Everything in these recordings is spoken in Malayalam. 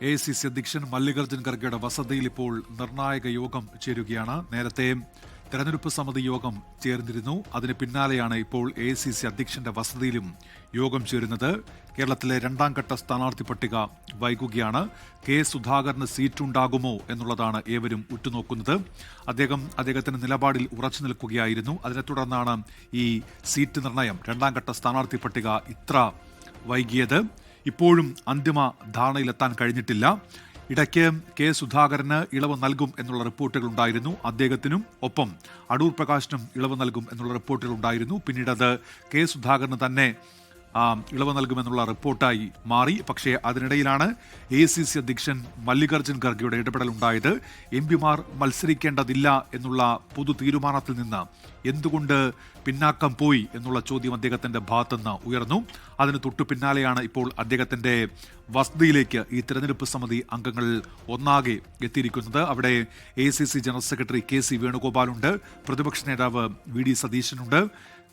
AICC അധ്യക്ഷൻ മല്ലികാർജ്ജുൻ ഖർഗെയുടെ വസതിയിൽ ഇപ്പോൾ നിർണായക യോഗം ചേരുകയാണ്. നേരത്തെ തെരഞ്ഞെടുപ്പ് സമിതി യോഗം ചേർന്നിരുന്നു. അതിന് പിന്നാലെയാണ് ഇപ്പോൾ AICC അധ്യക്ഷന്റെ വസതിയിലും യോഗം ചേരുന്നത്. കേരളത്തിലെ രണ്ടാം ഘട്ട സ്ഥാനാർത്ഥി പട്ടിക വൈകുകയാണ്. കെ സുധാകരന് സീറ്റുണ്ടാകുമോ എന്നുള്ളതാണ് ഏവരും ഉറ്റുനോക്കുന്നത്. അദ്ദേഹത്തിന്റെ നിലപാടിൽ ഉറച്ചു നിൽക്കുകയായിരുന്നു. അതിനെ തുടർന്നാണ് ഈ സീറ്റ് നിർണയം, രണ്ടാം ഘട്ട സ്ഥാനാർത്ഥി പട്ടിക ഇത്ര വൈകിയത്. ഇപ്പോഴും അന്തിമ ധാരണയിലെത്താൻ കഴിഞ്ഞിട്ടില്ല. ഇടയ്ക്ക് കെ സുധാകരന് ഇളവ് നൽകും എന്നുള്ള റിപ്പോർട്ടുകൾ ഉണ്ടായിരുന്നു. അദ്ദേഹത്തിനും ഒപ്പം അടൂർ പ്രകാശിനും ഇളവ് നൽകും എന്നുള്ള റിപ്പോർട്ടുകൾ ഉണ്ടായിരുന്നു. പിന്നീട് അത് കെ സുധാകരന് തന്നെ ഇളവ് നൽകുമെന്നുള്ള റിപ്പോർട്ടായി മാറി. പക്ഷേ അതിനിടയിലാണ് AICC അധ്യക്ഷൻ മല്ലികാർജ്ജുൻ ഖർഗെയുടെ ഇടപെടലുണ്ടായത്. MP-മാർ മത്സരിക്കേണ്ടതില്ല എന്നുള്ള പൊതു തീരുമാനത്തിൽ നിന്ന് എന്തുകൊണ്ട് പിന്നാക്കം പോയി എന്നുള്ള ചോദ്യം അദ്ദേഹത്തിന്റെ ഭാഗത്തുനിന്ന് ഉയർന്നു. അതിന് തൊട്ടു പിന്നാലെയാണ് ഇപ്പോൾ അദ്ദേഹത്തിന്റെ വസതിയിലേക്ക് ഈ തെരഞ്ഞെടുപ്പ് സമിതി അംഗങ്ങൾ ഒന്നാകെ എത്തിയിരിക്കുന്നത്. അവിടെ AICC ജനറൽ സെക്രട്ടറി KC വേണുഗോപാലുണ്ട്, പ്രതിപക്ഷ നേതാവ് VD സതീശനുണ്ട്,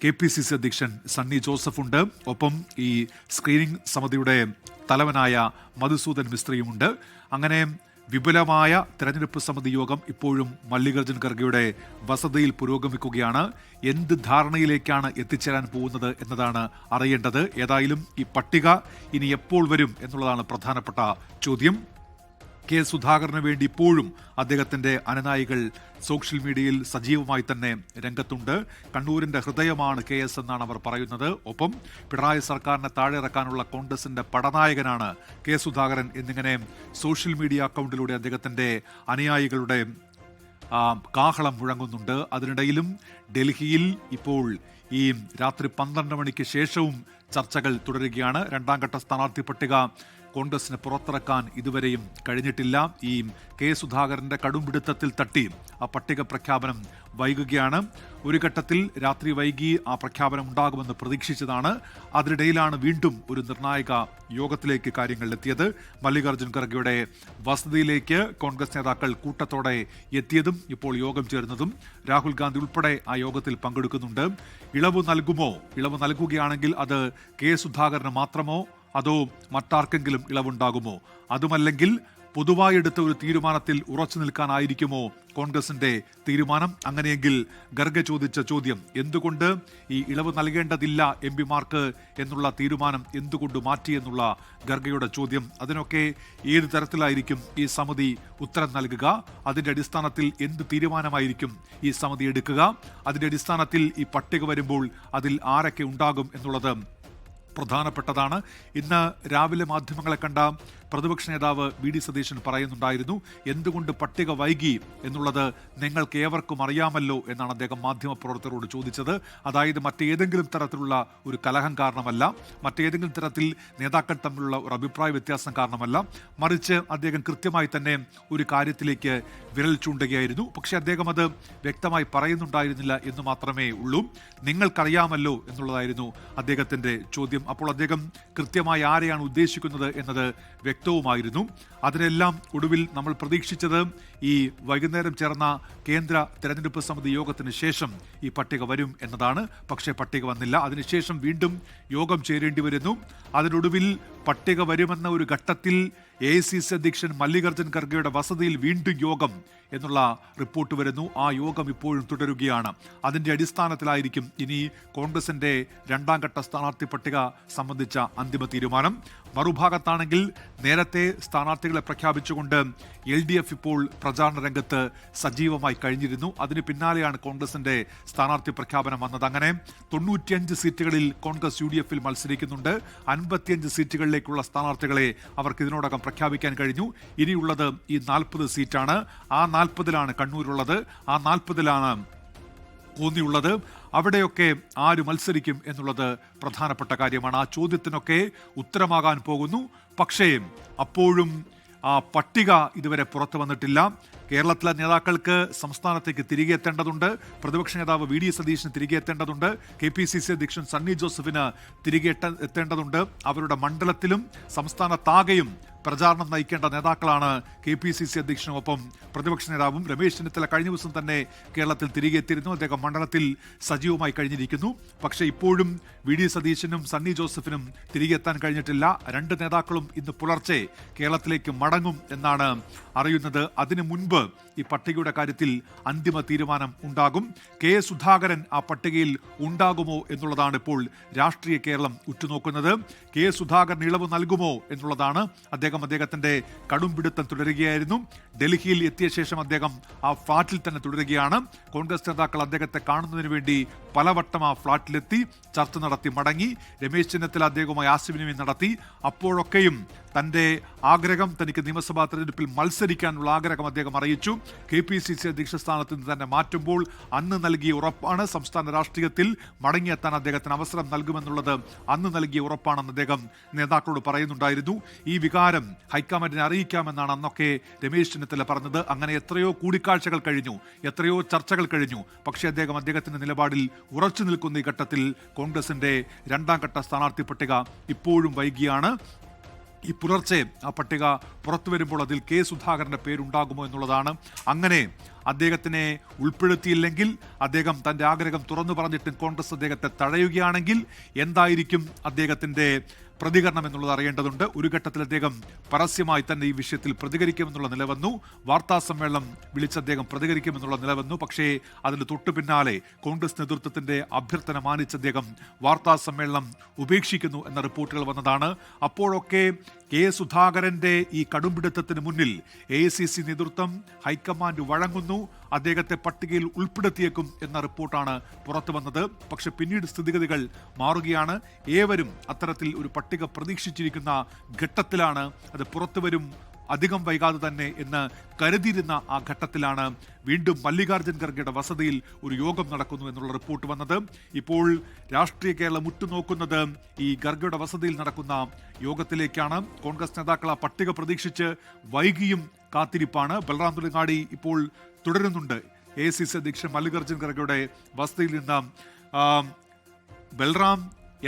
KPCC അധ്യക്ഷൻ സണ്ണി ജോസഫുണ്ട്, ഒപ്പം ഈ സ്ക്രീനിംഗ് സമിതിയുടെ തലവനായ മധുസൂദൻ മിസ്ത്രിയുമുണ്ട്. അങ്ങനെ വിപുലമായ തെരഞ്ഞെടുപ്പ് സമിതി യോഗം ഇപ്പോഴും മല്ലികാർജ്ജുൻ ഖർഗെയുടെ വസതിയിൽ പുരോഗമിക്കുകയാണ്. എന്ത് ധാരണയിലേക്കാണ് എത്തിച്ചേരാൻ പോകുന്നത് എന്നതാണ് അറിയേണ്ടത്. ഏതായാലും ഈ പട്ടിക ഇനി എപ്പോൾ വരും എന്നുള്ളതാണ് പ്രധാനപ്പെട്ട ചോദ്യം. കെ സുധാകരന് വേണ്ടി ഇപ്പോഴും അദ്ദേഹത്തിന്റെ അനുനായികൾ സോഷ്യൽ മീഡിയയിൽ സജീവമായി തന്നെ രംഗത്തുണ്ട്. കണ്ണൂരിന്റെ ഹൃദയമാണ് KS എന്നാണ് അവർ പറയുന്നത്. ഒപ്പം പിണറായി സർക്കാരിനെ താഴെ ഇറക്കാനുള്ള കോൺഗ്രസിന്റെ പടനായകനാണ് കെ സുധാകരൻ എന്നിങ്ങനെ സോഷ്യൽ മീഡിയ അക്കൗണ്ടിലൂടെ അദ്ദേഹത്തിന്റെ അനുയായികളുടെ കാഹളം മുഴങ്ങുന്നുണ്ട്. അതിനിടയിലും ഡൽഹിയിൽ ഇപ്പോൾ ഈ രാത്രി 12 മണിക്ക് ശേഷവും ചർച്ചകൾ തുടരുകയാണ്. രണ്ടാം ഘട്ട സ്ഥാനാർത്ഥി പട്ടിക കോൺഗ്രസിന് പുറത്തിറക്കാൻ ഇതുവരെയും കഴിഞ്ഞിട്ടില്ല. ഈ കെ സുധാകരന്റെ കടുംപിടുത്തത്തിൽ തട്ടി ആ പട്ടിക പ്രഖ്യാപനം വൈകുകയാണ്. ഒരു ഘട്ടത്തിൽ രാത്രി വൈകി ആ പ്രഖ്യാപനം ഉണ്ടാകുമെന്ന് പ്രതീക്ഷിച്ചതാണ്. അതിനിടയിലാണ് വീണ്ടും ഒരു നിർണായക യോഗത്തിലേക്ക് കാര്യങ്ങൾ എത്തിയത്. മല്ലികാർജ്ജുൻ ഖർഗെയുടെ വസതിയിലേക്ക് കോൺഗ്രസ് നേതാക്കൾ കൂട്ടത്തോടെ എത്തിയതും ഇപ്പോൾ യോഗം ചേർന്നതും രാഹുൽ ഗാന്ധി ഉൾപ്പെടെ ആ യോഗത്തിൽ പങ്കെടുക്കുന്നുണ്ട്. ഇളവ് നൽകുമോ? ഇളവ് നൽകുകയാണെങ്കിൽ അത് കെ സുധാകരന് മാത്രമോ അതോ മറ്റാർക്കെങ്കിലും ഇളവുണ്ടാകുമോ? അതുമല്ലെങ്കിൽ പൊതുവായി എടുത്ത ഒരു തീരുമാനത്തിൽ ഉറച്ചു നിൽക്കാനായിരിക്കുമോ കോൺഗ്രസിന്റെ തീരുമാനം? അങ്ങനെയെങ്കിൽ ഖർഗെ ചോദിച്ച ചോദ്യം, എന്തുകൊണ്ട് ഈ ഇളവ് നൽകേണ്ടതില്ല MP-മാർക്ക് എന്നുള്ള തീരുമാനം എന്തുകൊണ്ട് മാറ്റി എന്നുള്ള ഖർഗെയുടെ ചോദ്യം, അതിനൊക്കെ ഏത് തരത്തിലായിരിക്കും ഈ സമിതി ഉത്തരം നൽകുക? അതിന്റെ അടിസ്ഥാനത്തിൽ എന്ത് തീരുമാനമായിരിക്കും ഈ സമിതി എടുക്കുക? അതിന്റെ അടിസ്ഥാനത്തിൽ ഈ പട്ടിക വരുമ്പോൾ അതിൽ ആരൊക്കെ ഉണ്ടാകും എന്നുള്ളത് പ്രധാനപ്പെട്ടതാണ്. ഇന്ന് രാവിലെ മാധ്യമങ്ങളെ കണ്ട പ്രതിപക്ഷ നേതാവ് VD സതീശൻ പറയുന്നുണ്ടായിരുന്നു, എന്തുകൊണ്ട് പട്ടിക വൈകി എന്നുള്ളത് നിങ്ങൾക്ക് ഏവർക്കും അറിയാമല്ലോ എന്നാണ് അദ്ദേഹം മാധ്യമപ്രവർത്തകരോട് ചോദിച്ചത്. അതായത് മറ്റേതെങ്കിലും തരത്തിലുള്ള ഒരു കലഹം കാരണമല്ല, മറ്റേതെങ്കിലും തരത്തിൽ നേതാക്കൾ തമ്മിലുള്ള ഒരു അഭിപ്രായ വ്യത്യാസം കാരണമല്ല, മറിച്ച് അദ്ദേഹം കൃത്യമായി തന്നെ ഒരു കാര്യത്തിലേക്ക് വിരൽ ചൂണ്ടുകയായിരുന്നു. പക്ഷെ അദ്ദേഹം അത് വ്യക്തമായി പറയുന്നുണ്ടായിരുന്നില്ല എന്ന് മാത്രമേ ഉള്ളൂ. നിങ്ങൾക്കറിയാമല്ലോ എന്നുള്ളതായിരുന്നു അദ്ദേഹത്തിന്റെ ചോദ്യം. അപ്പോൾ അദ്ദേഹം കൃത്യമായി ആരെയാണ് ഉദ്ദേശിക്കുന്നത് എന്നത് വ്യക്തവുമായിരുന്നു. അതിനെല്ലാം ഒടുവിൽ നമ്മൾ പ്രതീക്ഷിച്ചത് ഈ വൈകുന്നേരം ചേർന്ന കേന്ദ്ര തെരഞ്ഞെടുപ്പ് സമിതി യോഗത്തിന് ശേഷം ഈ പട്ടിക വരും എന്നതാണ്. പക്ഷേ പട്ടിക വന്നില്ല. അതിനുശേഷം വീണ്ടും യോഗം ചേരേണ്ടി വരുന്നു. അതിനൊടുവിൽ പട്ടിക വരുമെന്ന ഒരു ഘട്ടത്തിൽ AICC അധ്യക്ഷൻ മല്ലികാർജ്ജുൻ ഖർഗെയുടെ വസതിയിൽ വീണ്ടും യോഗം എന്നുള്ള റിപ്പോർട്ട് വരുന്നു. ആ യോഗം ഇപ്പോഴും തുടരുകയാണ്. അതിന്റെ അടിസ്ഥാനത്തിലായിരിക്കും ഇനി കോൺഗ്രസിന്റെ രണ്ടാം ഘട്ട സ്ഥാനാർത്ഥി പട്ടിക സംബന്ധിച്ച അന്തിമ തീരുമാനം. മറുഭാഗത്താണെങ്കിൽ നേരത്തെ സ്ഥാനാർത്ഥികളെ പ്രഖ്യാപിച്ചുകൊണ്ട് LDF ഇപ്പോൾ പ്രചാരണ രംഗത്ത് സജീവമായി കഴിഞ്ഞിരുന്നു. അതിന് പിന്നാലെയാണ് കോൺഗ്രസിന്റെ സ്ഥാനാർത്ഥി പ്രഖ്യാപനം വന്നത്. അങ്ങനെ 95 സീറ്റുകളിൽ കോൺഗ്രസ് UDF-ൽ മത്സരിക്കുന്നുണ്ട്. 55 സീറ്റുകളിലേക്കുള്ള സ്ഥാനാർത്ഥികളെ അവർക്ക് ഇതിനോടകം പ്രഖ്യാപിക്കാൻ കഴിഞ്ഞു. ഇനിയുള്ളത് ഈ 40 സീറ്റാണ്. ആ 40-ലാണ് കണ്ണൂരുള്ളത്, ആ 40-ലാണ് കോന്നിയുള്ളത്. അവിടെയൊക്കെ ആര് മത്സരിക്കും എന്നുള്ളത് പ്രധാനപ്പെട്ട കാര്യമാണ്. ആ ചോദ്യത്തിനൊക്കെ ഉത്തരമാകാൻ പോകുന്നു. പക്ഷേ അപ്പോഴും ആ പട്ടിക ഇതുവരെ പുറത്തു വന്നിട്ടില്ല. കേരളത്തിലെ നേതാക്കൾക്ക് സംസ്ഥാനത്തേക്ക് തിരികെ എത്തേണ്ടതുണ്ട്. പ്രതിപക്ഷ നേതാവ് VD സതീശന് തിരികെ എത്തേണ്ടതുണ്ട്. KPCC അധ്യക്ഷൻ സണ്ണി ജോസഫിന് തിരികെ എത്തേണ്ടതുണ്ട്. അവരുടെ മണ്ഡലത്തിലും സംസ്ഥാനത്താകെയും പ്രചാരണം നയിക്കേണ്ട നേതാക്കളാണ് KPCC അധ്യക്ഷനുമൊപ്പം പ്രതിപക്ഷ നേതാവും. രമേശ് ചെന്നിത്തല കഴിഞ്ഞ ദിവസം തന്നെ കേരളത്തിൽ തിരികെ എത്തിയിരുന്നു. അദ്ദേഹം മണ്ഡലത്തിൽ സജീവമായി കഴിഞ്ഞിരിക്കുന്നു. പക്ഷേ ഇപ്പോഴും VD സതീശനും സണ്ണി ജോസഫിനും തിരികെ എത്താൻ കഴിഞ്ഞിട്ടില്ല. രണ്ട് നേതാക്കളും ഇന്ന് പുലർച്ചെ കേരളത്തിലേക്ക് മടങ്ങും എന്നാണ് അറിയുന്നത്. അതിനു മുൻപ് ഈ പട്ടികയുടെ കാര്യത്തിൽ അന്തിമ തീരുമാനം ഉണ്ടാകും. സുധാകരൻ ആ പട്ടികയിൽ ഉണ്ടാകുമോ എന്നുള്ളതാണ് ഇപ്പോൾ രാഷ്ട്രീയ കേരളം ഉറ്റുനോക്കുന്നത്. സുധാകരൻ ഇളവ് നൽകുമോ എന്നുള്ളതാണ്. അദ്ദേഹത്തിന്റെ കടുംപിടുത്തം തുടരുകയായിരുന്നു. ഡൽഹിയിൽ എത്തിയ ശേഷം അദ്ദേഹം ആ ഫ്ളാറ്റിൽ തന്നെ തുടരുകയാണ്. കോൺഗ്രസ് നേതാക്കൾ അദ്ദേഹത്തെ കാണുന്നതിന് വേണ്ടി പലവട്ടം ആ ഫ്ളാറ്റിലെത്തി ചർച്ച നടത്തി മടങ്ങി. രമേശ് ചെന്നിത്തല അദ്ദേഹവുമായി ആശയവിനിമയം നടത്തി. അപ്പോഴൊക്കെയും തന്റെ ആഗ്രഹം, തനിക്ക് നിയമസഭാ തെരഞ്ഞെടുപ്പിൽ മത്സരിക്കാനുള്ള ആഗ്രഹം അദ്ദേഹം അറിയിച്ചു. KPCC അധ്യക്ഷ സ്ഥാനത്ത് നിന്ന് തന്നെ മാറ്റുമ്പോൾ അന്ന് നൽകിയ ഉറപ്പാണ്. സംസ്ഥാന രാഷ്ട്രീയത്തിൽ മടങ്ങിയെത്താൻ അദ്ദേഹത്തിന് അവസരം നൽകുമെന്നുള്ളത് അന്ന് നൽകിയ ഉറപ്പാണെന്ന് അദ്ദേഹം നേതാക്കളോട് പറയുന്നുണ്ടായിരുന്നു. ഈ വികാരം ഹൈക്കമാൻഡിനെ അറിയിക്കാമെന്നാണ് അന്നൊക്കെ രമേശ് ചെന്നിത്തല പറഞ്ഞത്. അങ്ങനെ എത്രയോ കൂടിക്കാഴ്ചകൾ കഴിഞ്ഞു, എത്രയോ ചർച്ചകൾ കഴിഞ്ഞു. പക്ഷേ അദ്ദേഹത്തിന്റെ നിലപാടിൽ ഉറച്ചു നിൽക്കുന്ന ഈ ഘട്ടത്തിൽ കോൺഗ്രസിന്റെ രണ്ടാം ഘട്ട സ്ഥാനാർത്ഥി പട്ടിക ഇപ്പോഴും വൈകിയാണ്. ഈ പുലർച്ചെ ആ പട്ടിക പുറത്തു വരുമ്പോൾ അതിൽ സുധാകരന്റെ പേരുണ്ടാകുമോ എന്നുള്ളതാണ്. അങ്ങനെ അദ്ദേഹത്തിനെ ഉൾപ്പെടുത്തിയില്ലെങ്കിൽ, അദ്ദേഹം തന്റെ ആഗ്രഹം തുറന്നു പറഞ്ഞിട്ടും കോൺഗ്രസ് അദ്ദേഹത്തെ തഴയുകയാണെങ്കിൽ എന്തായിരിക്കും അദ്ദേഹത്തിന്റെ പ്രതികരണം എന്നുള്ളത് അറിയേണ്ടതുണ്ട്. ഒരു ഘട്ടത്തിൽ അദ്ദേഹം പരസ്യമായി തന്നെ ഈ വിഷയത്തിൽ പ്രതികരിക്കുമെന്നുള്ള നിലവന്നു. വാർത്താ സമ്മേളനം വിളിച്ച് അദ്ദേഹം പ്രതികരിക്കുമെന്നുള്ള നിലവന്നു. പക്ഷേ അതിന് തൊട്ടു പിന്നാലെ കോൺഗ്രസ് നേതൃത്വത്തിന്റെ അഭ്യർത്ഥന മാനിച്ച് അദ്ദേഹം വാർത്താ സമ്മേളനം ഉപേക്ഷിക്കുന്നു എന്ന റിപ്പോർട്ടുകൾ വന്നതാണ്. അപ്പോഴൊക്കെ സുധാകരന്റെ ഈ കടുംപിടുത്തത്തിന് മുന്നിൽ AICC നേതൃത്വം, ഹൈക്കമാൻഡ് വഴങ്ങുന്നു. അദ്ദേഹത്തെ പട്ടികയിൽ ഉൾപ്പെടുത്തിയേക്കും എന്ന റിപ്പോർട്ടാണ് പുറത്തു വന്നത്. പക്ഷെ പിന്നീട് സ്ഥിതിഗതികൾ മാറുകയാണ്. ഏവരും അത്തരത്തിൽ ഒരു പട്ടിക പ്രതീക്ഷിച്ചിരിക്കുന്ന ഘട്ടത്തിലാണ്. അത് പുറത്തു വരും അധികം വൈകാതെ തന്നെ എന്ന് കരുതിയിരുന്ന ആ ഘട്ടത്തിലാണ് വീണ്ടും മല്ലികാർജ്ജുൻ ഖർഗെയുടെ വസതിയിൽ ഒരു യോഗം നടക്കുന്നു എന്നുള്ള റിപ്പോർട്ട് വന്നത്. ഇപ്പോൾ രാഷ്ട്രീയ കേരളം ഉറ്റുനോക്കുന്നത് ഈ ഖർഗെയുടെ വസതിയിൽ നടക്കുന്ന യോഗത്തിലേക്കാണ്. കോൺഗ്രസ് നേതാക്കൾ ആ പട്ടിക പ്രതീക്ഷിച്ച് വൈകിയും കാത്തിരിപ്പാണ്. ബൽറാം തുലങ്ങാടി ഇപ്പോൾ തുടരുന്നുണ്ട് AICC അധ്യക്ഷൻ മല്ലികാർജ്ജുൻ ഖർഗെയുടെ വസതിയിൽ നിന്ന്. ബൽറാം,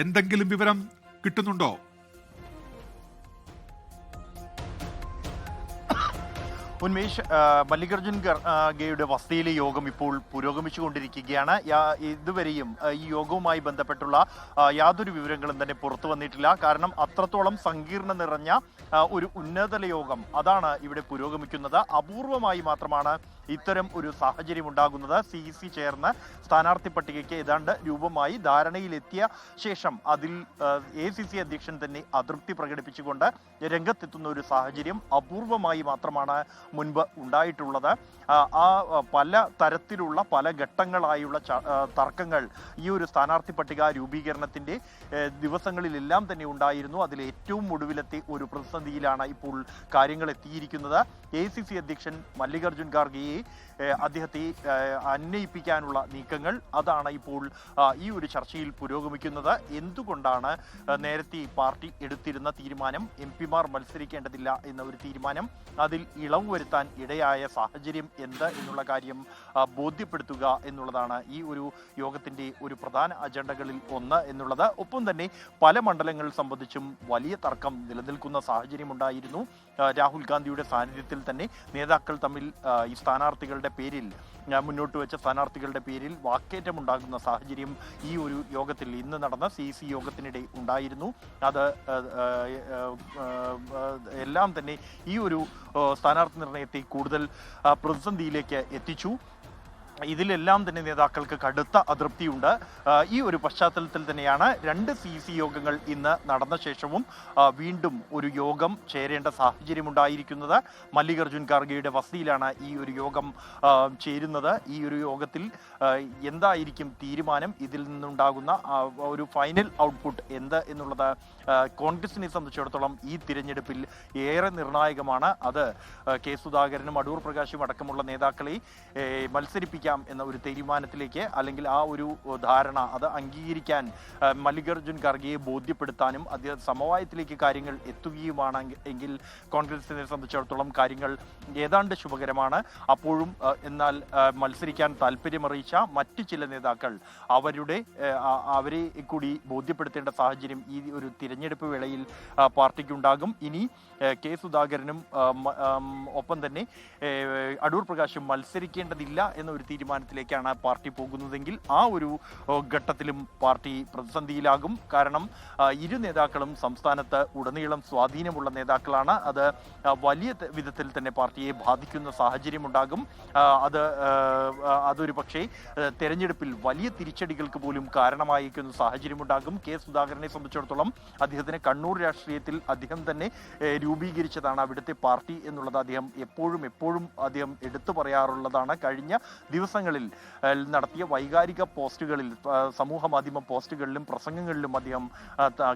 എന്തെങ്കിലും വിവരം കിട്ടുന്നുണ്ടോ? ഉന്മേഷ്, മല്ലികാർജ്ജുൻ ഖർഗെയുടെ വസതിയിലെ യോഗം ഇപ്പോൾ പുരോഗമിച്ചുകൊണ്ടിരിക്കുകയാണ്. ഇതുവരെയും ഈ യോഗവുമായി ബന്ധപ്പെട്ടുള്ള യാതൊരു വിവരങ്ങളും തന്നെ പുറത്തു വന്നിട്ടില്ല. കാരണം അത്രത്തോളം സങ്കീർണം നിറഞ്ഞ ഒരു ഉന്നതതല യോഗം അതാണ് ഇവിടെ പുരോഗമിക്കുന്നത്. അപൂർവമായി മാത്രമാണ് ഇത്തരം ഒരു സാഹചര്യം ഉണ്ടാകുന്നത്. CEC ചേർന്ന് സ്ഥാനാർത്ഥി പട്ടികയ്ക്ക് ഏതാണ്ട് രൂപമായി ധാരണയിലെത്തിയ ശേഷം അതിൽ AICC അധ്യക്ഷൻ തന്നെ അതൃപ്തി പ്രകടിപ്പിച്ചുകൊണ്ട് രംഗത്തെത്തുന്ന ഒരു സാഹചര്യം അപൂർവമായി മാത്രമാണ് മുൻപ് ഉണ്ടായിട്ടുള്ളത്. പല തരത്തിലുള്ള പല ഘട്ടങ്ങളായുള്ള തർക്കങ്ങൾ ഈ ഒരു സ്ഥാനാർത്ഥി പട്ടിക രൂപീകരണത്തിന്റെ ദിവസങ്ങളിലെല്ലാം തന്നെ ഉണ്ടായിരുന്നു. അതിൽ ഏറ്റവും ഒടുവിലത്തെ ഒരു പ്രതിസന്ധിയിലാണ് ഇപ്പോൾ കാര്യങ്ങൾ എത്തിയിരിക്കുന്നത്. AICC അധ്യക്ഷൻ മല്ലികാർജ്ജുൻ ഖാർഗെയെ അദ്ദേഹത്തെ അന്വയിപ്പിക്കാനുള്ള നീക്കങ്ങൾ അതാണ് ഇപ്പോൾ ഈ ഒരു ചർച്ചയിൽ പുരോഗമിക്കുന്നത്. എന്തുകൊണ്ടാണ് നേരത്തെ പാർട്ടി എടുത്തിരുന്ന തീരുമാനം, MP-മാർ മത്സരിക്കേണ്ടതില്ല എന്ന ഒരു തീരുമാനം, അതിൽ ഇളവ് വരുത്താൻ ഇടയായ സാഹചര്യം എന്ത് എന്നുള്ള കാര്യം ബോധ്യപ്പെടുത്തുക എന്നുള്ളതാണ് ഈ ഒരു യോഗത്തിന്റെ ഒരു പ്രധാന അജണ്ടകളിൽ ഒന്ന് എന്നുള്ളത്. ഒപ്പം തന്നെ പല മണ്ഡലങ്ങൾ സംബന്ധിച്ചും വലിയ തർക്കം നിലനിൽക്കുന്ന സാഹചര്യം ഉണ്ടായിരുന്നു. രാഹുൽ ഗാന്ധിയുടെ സാന്നിധ്യത്തിൽ തന്നെ നേതാക്കൾ തമ്മിൽ ഈ സ്ഥാനാർത്ഥികളുടെ പേരിൽ, മുന്നോട്ട് വെച്ച സ്ഥാനാർത്ഥികളുടെ പേരിൽ വാക്കേറ്റമുണ്ടാകുന്ന സാഹചര്യം ഈ ഒരു യോഗത്തിൽ, ഇന്ന് നടന്ന CEC യോഗത്തിനിടെ ഉണ്ടായിരുന്നു. അത് എല്ലാം തന്നെ ഈ ഒരു സ്ഥാനാർത്ഥി നിർണയത്തെ കൂടുതൽ പ്രതിസന്ധിയിലേക്ക് എത്തിച്ചു. ഇതിലെല്ലാം തന്നെ നേതാക്കൾക്ക് കടുത്ത അതൃപ്തിയുണ്ട്. ഈ ഒരു പശ്ചാത്തലത്തിൽ തന്നെയാണ് രണ്ട് CEC യോഗങ്ങൾ ഇന്ന് നടന്ന ശേഷവും വീണ്ടും ഒരു യോഗം ചേരേണ്ട സാഹചര്യമുണ്ടായിരിക്കുന്നത്. മല്ലികാർജ്ജുൻ ഖാർഗെയുടെ വസതിയിലാണ് ഈ ഒരു യോഗം ചേരുന്നത്. ഈ ഒരു യോഗത്തിൽ എന്തായിരിക്കും തീരുമാനം, ഇതിൽ നിന്നുണ്ടാകുന്ന ഒരു ഫൈനൽ ഔട്ട്പുട്ട് എന്ത് എന്നുള്ളത് കോൺഗ്രസിനെ സംബന്ധിച്ചിടത്തോളം ഈ തിരഞ്ഞെടുപ്പിൽ ഏറെ നിർണായകമാണ്. അത് സുധാകരനും അടൂർ പ്രകാശും അടക്കമുള്ള നേതാക്കളെ മത്സരിപ്പിക്കാൻ മത്സരിക്കാം എന്ന ഒരു തീരുമാനത്തിലേക്ക് അല്ലെങ്കിൽ ആ ഒരു ധാരണ അത് അംഗീകരിക്കാൻ മല്ലികാർജ്ജുൻ ഖാർഗെയെ ബോധ്യപ്പെടുത്താനും അദ്ദേഹം സമവായത്തിലേക്ക് കാര്യങ്ങൾ എത്തുകയുമാണ് എങ്കിൽ കോൺഗ്രസിനെ സംബന്ധിച്ചിടത്തോളം കാര്യങ്ങൾ ഏതാണ്ട് ശുഭകരമാണ്. അപ്പോഴും എന്നാൽ മത്സരിക്കാൻ താല്പര്യമറിയിച്ച മറ്റു ചില നേതാക്കൾ അവരെ കൂടി ബോധ്യപ്പെടുത്തേണ്ട സാഹചര്യം ഈ ഒരു തിരഞ്ഞെടുപ്പ് വേളയിൽ പാർട്ടിക്കുണ്ടാകും. ഇനി കെ സുധാകരനും ഒപ്പം തന്നെ അടൂർ പ്രകാശും മത്സരിക്കേണ്ടതില്ല എന്ന ഒരു തീരുമാനത്തിലേക്കാണ് പാർട്ടി പോകുന്നതെങ്കിൽ ആ ഒരു ഘട്ടത്തിലും പാർട്ടി പ്രതിസന്ധിയിലാകും. കാരണം ഇരു നേതാക്കളും സംസ്ഥാനത്ത് ഉടനീളം സ്വാധീനമുള്ള നേതാക്കളാണ്. അത് വലിയ വിധത്തിൽ തന്നെ പാർട്ടിയെ ബാധിക്കുന്ന സാഹചര്യമുണ്ടാകും. അതൊരു പക്ഷേ തെരഞ്ഞെടുപ്പിൽ വലിയ തിരിച്ചടികൾക്ക് പോലും കാരണമായിരിക്കുന്ന സാഹചര്യമുണ്ടാകും. കെ സുധാകരനെ സംബന്ധിച്ചിടത്തോളം അദ്ദേഹത്തിന് കണ്ണൂർ രാഷ്ട്രീയത്തിൽ അദ്ദേഹം തന്നെ രൂപീകരിച്ചതാണ് അവിടുത്തെ പാർട്ടി എന്നുള്ളത് അദ്ദേഹം എപ്പോഴും അദ്ദേഹം എടുത്തു പറയാറുള്ളതാണ്. കഴിഞ്ഞ ദിവസങ്ങളിൽ നടത്തിയ വൈകാരിക പോസ്റ്റുകളിൽ, സമൂഹ മാധ്യമ പോസ്റ്റുകളിലും പ്രസംഗങ്ങളിലും അദ്ദേഹം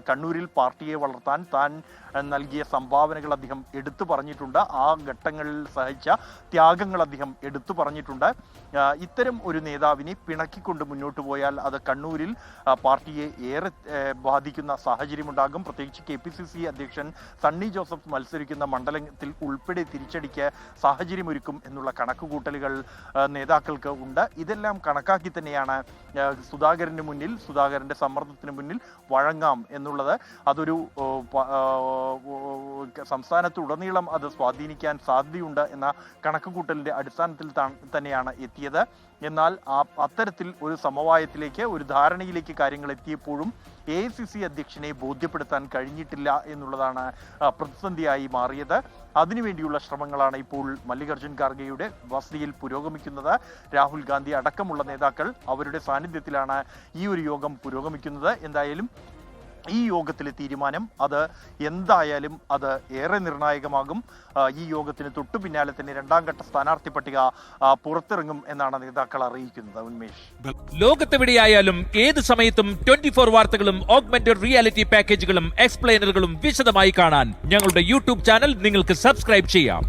കണ്ണൂരിൽ പാർട്ടിയെ വളർത്താൻ താൻ നൽകിയ സംഭാവനകൾ അദ്ദേഹം എടുത്തു പറഞ്ഞിട്ടുണ്ട്. ആ ഘട്ടങ്ങളിൽ സഹിച്ച ത്യാഗങ്ങൾ അദ്ദേഹം എടുത്തു പറഞ്ഞിട്ടുണ്ട്. ഇത്തരം ഒരു നേതാവിനെ പിണക്കിക്കൊണ്ട് മുന്നോട്ട് പോയാൽ അത് കണ്ണൂരിൽ പാർട്ടിയെ ഏറെ ബാധിക്കുന്ന സാഹചര്യമുണ്ടാകും. പ്രത്യേകിച്ച് KPCC അധ്യക്ഷൻ സണ്ണി ജോസഫ് മത്സരിക്കുന്ന മണ്ഡലത്തിൽ ഉൾപ്പെടെ തിരിച്ചടിക്ക് സാഹചര്യമൊരുക്കും എന്നുള്ള കണക്കുകൂട്ടലുകൾ നേതാക്കൾക്ക് ഉണ്ട്. ഇതെല്ലാം കണക്കാക്കി തന്നെയാണ് സുധാകരന് മുന്നിൽ, സുധാകരന്റെ സമ്മർദ്ദത്തിന് മുന്നിൽ വഴങ്ങാം എന്നുള്ളത്. അതൊരു സംസ്ഥാനത്തുടനീളം അത് സ്വാധീനിക്കാൻ സാധ്യതയുണ്ട് എന്ന കണക്കുകൂട്ടലിന്റെ അടിസ്ഥാനത്തിൽ തന്നെയാണ് എത്തിയത്. എന്നാൽ അത്തരത്തിൽ ഒരു സമവായത്തിലേക്ക്, ഒരു ധാരണയിലേക്ക് കാര്യങ്ങൾ എത്തിയപ്പോഴും AICC അധ്യക്ഷനെ ബോധ്യപ്പെടുത്താൻ കഴിഞ്ഞിട്ടില്ല എന്നുള്ളതാണ് പ്രതിസന്ധിയായി മാറിയത്. അതിനുവേണ്ടിയുള്ള ശ്രമങ്ങളാണ് ഇപ്പോൾ മല്ലികാർജ്ജുൻ ഖാർഗെയുടെ വസതിയിൽ പുരോഗമിക്കുന്നത്. രാഹുൽ ഗാന്ധി അടക്കമുള്ള നേതാക്കൾ അവരുടെ സാന്നിധ്യത്തിലാണ് ഈ ഒരു യോഗം പുരോഗമിക്കുന്നത്. എന്തായാലും ഈ യോഗത്തിലെ തീരുമാനം എന്തായാലും അത് ഏറെ നിർണായകമാകും. ഈ യോഗത്തിന് തൊട്ടു പിന്നാലെ തന്നെ രണ്ടാം ഘട്ട സ്ഥാനാർത്ഥി പട്ടിക പുറത്തിറങ്ങും എന്നാണ് നേതാക്കൾ അറിയിക്കുന്നത്. ഉന്മേഷ്, ലോകത്തെവിടെയായാലും ഏത് സമയത്തും 24 വാർത്തകളും ഓഗ്മെന്റഡ് റിയാലിറ്റി പാക്കേജുകളും എക്സ്പ്ലെയിനറുകളും വിശദമായി കാണാൻ ഞങ്ങളുടെ YouTube ചാനൽ നിങ്ങൾക്ക് സബ്സ്ക്രൈബ് ചെയ്യാം.